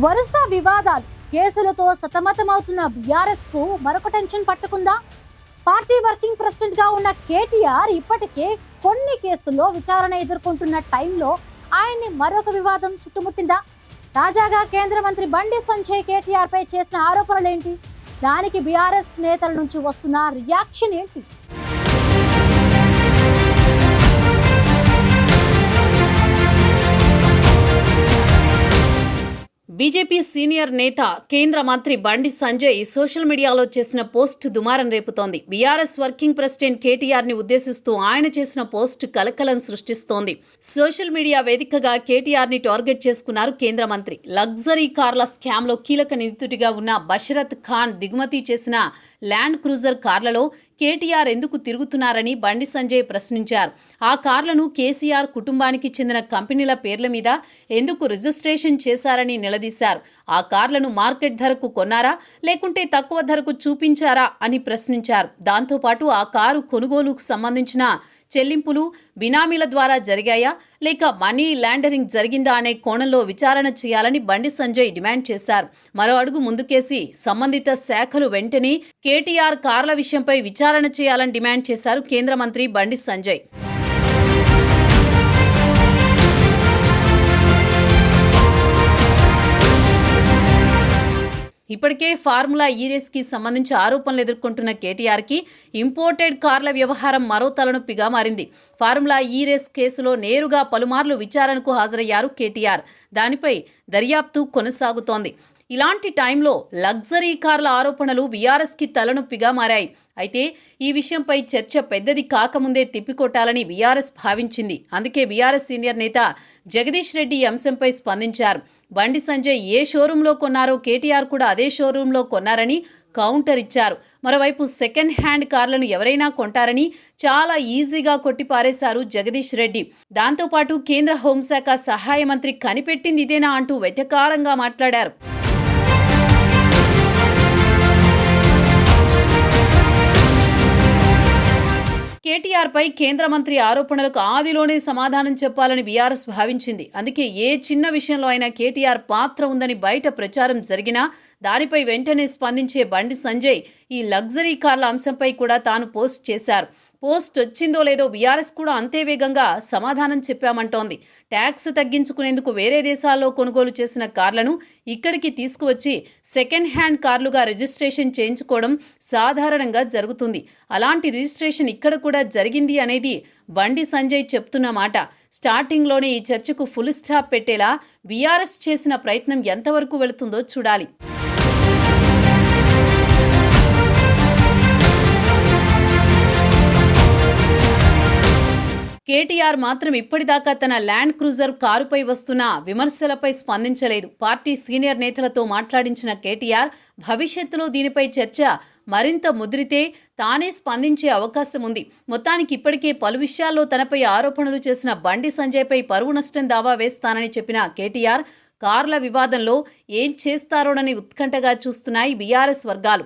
వరుస వివాదాలు కేసులతో సతమతమవుతున్న బీఆర్ఎస్ కు మరొక టెన్షన్ పట్టుకుందా? పార్టీ వర్కింగ్ ప్రెసిడెంట్ గా ఉన్న కేటీఆర్ ఇప్పటికే కొన్ని కేసుల్లో విచారణ ఎదుర్కొంటున్న టైంలో ఆయన్ని మరొక వివాదం చుట్టుముట్టిందా? తాజాగా కేంద్ర మంత్రి బండి సంజయ్ కేటీఆర్ పై చేసిన ఆరోపణలేంటి? దానికి బీఆర్ఎస్ నేతల నుంచి వస్తున్న రియాక్షన్ ఏంటి? బీజేపీ సీనియర్ నేత కేంద్ర మంత్రి బండి సంజయ్ సోషల్ మీడియాలో చేసిన పోస్ట్ దుమారం రేపుతోంది. బీఆర్ఎస్ వర్కింగ్ ప్రెసిడెంట్ కేటీఆర్ ని ఉద్దేశిస్తూ ఆయన చేసిన పోస్ట్ కలకలం సృష్టిస్తోంది. సోషల్ మీడియా వేదికగా కేటీఆర్ ని టార్గెట్ చేసుకున్నారు కేంద్ర మంత్రి. లగ్జరీ కార్ల స్కామ్ లో కీలక నిందితుడిగా ఉన్న బషరత్ ఖాన్ దిగుమతి చేసిన ల్యాండ్ క్రూజర్ కార్లలో కేటీఆర్ ఎందుకు తిరుగుతున్నారని బండి సంజయ్ ప్రశ్నించారు. ఆ కార్లను కేసీఆర్ కుటుంబానికి చెందిన కంపెనీల పేర్ల మీద ఎందుకు రిజిస్ట్రేషన్ చేశారని నిలదీశారు. ఆ కార్లను మార్కెట్ ధరకు కొన్నారా లేకుంటే తక్కువ ధరకు చూపించారా అని ప్రశ్నించారు. దాంతోపాటు ఆ కారు కొనుగోలుకు సంబంధించిన చెల్లింపులు బినామీల ద్వారా జరిగాయా లేక మనీ లాండరింగ్ జరిగిందా అనే కోణంలో విచారణ చేయాలని బండి సంజయ్ డిమాండ్ చేశారు. మరో అడుగు ముందుకేసి సంబంధిత శాఖలు వెంటనే కేటీఆర్ కార్ల విషయంపై విచారణ చేయాలని డిమాండ్ చేశారు కేంద్ర మంత్రి బండి సంజయ్. ఇప్పటికే ఫార్ములా ఈ రేస్కి సంబంధించి ఆరోపణలు ఎదుర్కొంటున్న కేటీఆర్కి ఇంపోర్టెడ్ కార్ల వ్యవహారం మరో తలనొప్పిగా మారింది. ఫార్ములా ఈ రేస్ కేసులో నేరుగా పలుమార్లు విచారణకు హాజరయ్యారు కేటీఆర్. దానిపై దర్యాప్తు కొనసాగుతోంది. ఇలాంటి టైంలో లగ్జరీ కార్ల ఆరోపణలు బీఆర్ఎస్కి తలనొప్పిగా మారాయి. అయితే ఈ విషయంపై చర్చ పెద్దది కాకముందే తిప్పికొట్టాలని బీఆర్ఎస్ భావించింది. అందుకే బీఆర్ఎస్ సీనియర్ నేత జగదీష్ రెడ్డి ఈ అంశంపై స్పందించారు. బండి సంజయ్ ఏ షోరూంలో కొన్నారో కేటీఆర్ కూడా అదే షోరూంలో కొన్నారని కౌంటర్ ఇచ్చారు. మరోవైపు సెకండ్ హ్యాండ్ కార్లను ఎవరైనా కొంటారని చాలా ఈజీగా కొట్టిపారేశారు జగదీష్ రెడ్డి. దాంతోపాటు కేంద్ర హోంశాఖ సహాయ మంత్రి కనిపెట్టింది ఇదేనా అంటూ వెటకారంగా మాట్లాడారు. కేటీఆర్ పై కేంద్ర మంత్రి ఆరోపణలకు ఆదిలోనే సమాధానం చెప్పాలని బీఆర్ఎస్ భావించింది. అందుకే ఏ చిన్న విషయంలో అయినా కేటీఆర్ పాత్ర ఉందని బయట ప్రచారం జరిగినా దానిపై వెంటనే స్పందించే బండి సంజయ్ ఈ లగ్జరీ కార్ల అంశంపై కూడా తాను పోస్ట్ చేశారు. పోస్ట్ వచ్చిందో లేదో బీఆర్ఎస్ కూడా అంతే వేగంగా సమాధానం చెప్పామంటోంది. ట్యాక్స్ తగ్గించుకునేందుకు వేరే దేశాల్లో కొనుగోలు చేసిన కార్లను ఇక్కడికి తీసుకువచ్చి సెకండ్ హ్యాండ్ కార్లుగా రిజిస్ట్రేషన్ చేయించుకోవడం సాధారణంగా జరుగుతుంది. అలాంటి రిజిస్ట్రేషన్ ఇక్కడ కూడా జరిగింది అనేది బండి సంజయ్ చెప్తున్న మాట. స్టార్టింగ్లోనే ఈ చర్చకు ఫుల్ స్టాప్ పెట్టేలా బీఆర్ఎస్ చేసిన ప్రయత్నం ఎంతవరకు వెళుతుందో చూడాలి. కేటీఆర్ మాత్రం ఇప్పటిదాకా తన ల్యాండ్ క్రూజర్ కారుపై వస్తున్న విమర్శలపై స్పందించలేదు. పార్టీ సీనియర్ నేతలతో మాట్లాడించిన కేటీఆర్ భవిష్యత్తులో దీనిపై చర్చ మరింత ముదిరితే తానే స్పందించే అవకాశం ఉంది. మొత్తానికి ఇప్పటికే పలు విషయాల్లో తనపై ఆరోపణలు చేసిన బండి సంజయ్పై పరువు నష్టం దావా వేస్తానని చెప్పిన కేటీఆర్ కార్ల వివాదంలో ఏం చేస్తారోనని ఉత్కంఠగా చూస్తున్నాయి బీఆర్ఎస్ వర్గాలు.